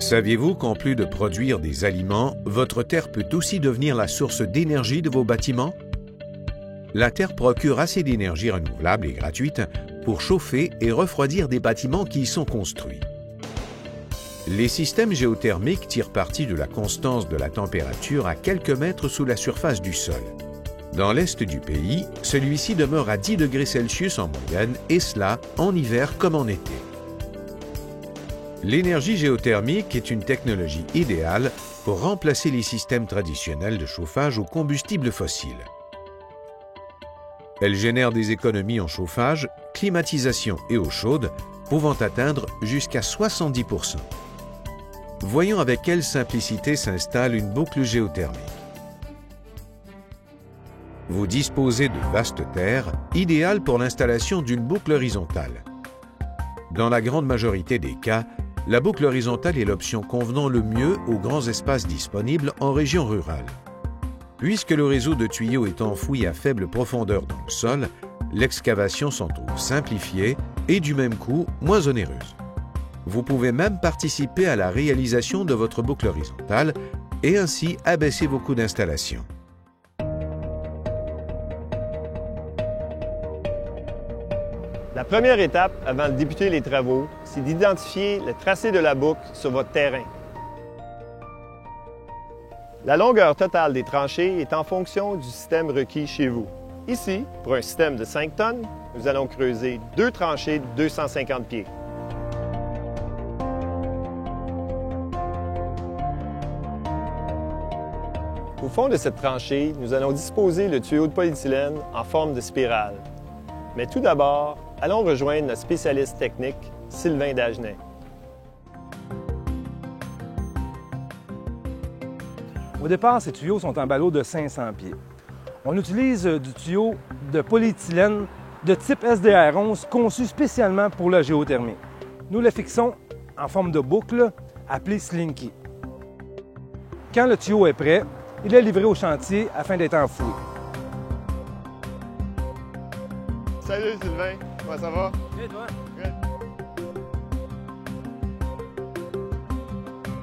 Saviez-vous qu'en plus de produire des aliments, votre terre peut aussi devenir la source d'énergie de vos bâtiments? La terre procure assez d'énergie renouvelable et gratuite pour chauffer et refroidir des bâtiments qui y sont construits. Les systèmes géothermiques tirent parti de la constance de la température à quelques mètres sous la surface du sol. Dans l'est du pays, celui-ci demeure à 10 degrés Celsius en moyenne, et cela en hiver comme en été. L'énergie géothermique est une technologie idéale pour remplacer les systèmes traditionnels de chauffage au combustible fossile. Elle génère des économies en chauffage, climatisation et eau chaude, pouvant atteindre jusqu'à 70%. Voyons avec quelle simplicité s'installe une boucle géothermique. Vous disposez de vastes terres, idéales pour l'installation d'une boucle horizontale. Dans la grande majorité des cas, la boucle horizontale est l'option convenant le mieux aux grands espaces disponibles en région rurale. Puisque le réseau de tuyaux est enfoui à faible profondeur dans le sol, l'excavation s'en trouve simplifiée et du même coup moins onéreuse. Vous pouvez même participer à la réalisation de votre boucle horizontale et ainsi abaisser vos coûts d'installation. La première étape avant de débuter les travaux, c'est d'identifier le tracé de la boucle sur votre terrain. La longueur totale des tranchées est en fonction du système requis chez vous. Ici, pour un système de 5 tonnes, nous allons creuser 2 tranchées de 250 pieds. Au fond de cette tranchée, nous allons disposer le tuyau de polyéthylène en forme de spirale. Mais tout d'abord, allons rejoindre notre spécialiste technique, Sylvain Dagenet. Au départ, ces tuyaux sont en ballot de 500 pieds. On utilise du tuyau de polyéthylène de type SDR11 conçu spécialement pour la géothermie. Nous le fixons en forme de boucle appelée slinky. Quand le tuyau est prêt, il est livré au chantier afin d'être enfoui. Salut Sylvain, comment ça va? Et toi?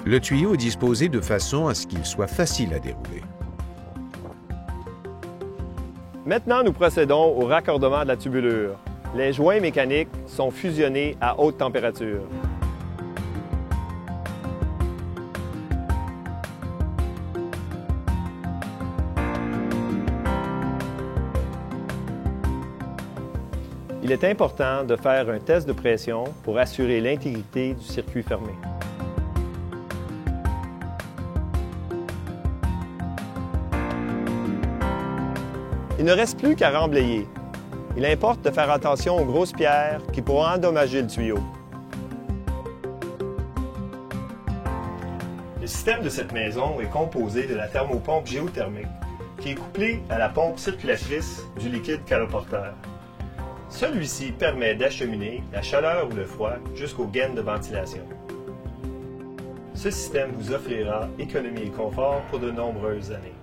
Le tuyau est disposé de façon à ce qu'il soit facile à dérouler. Maintenant, nous procédons au raccordement de la tubulure. Les joints mécaniques sont fusionnés à haute température. Il est important de faire un test de pression pour assurer l'intégrité du circuit fermé. Il ne reste plus qu'à remblayer. Il importe de faire attention aux grosses pierres qui pourront endommager le tuyau. Le système de cette maison est composé de la thermopompe géothermique qui est couplée à la pompe circulatrice du liquide caloporteur. Celui-ci permet d'acheminer la chaleur ou le froid jusqu'aux gaines de ventilation. Ce système vous offrira économie et confort pour de nombreuses années.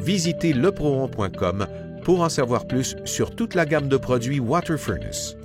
Visitez leproron.com pour en savoir plus sur toute la gamme de produits Water Furnace.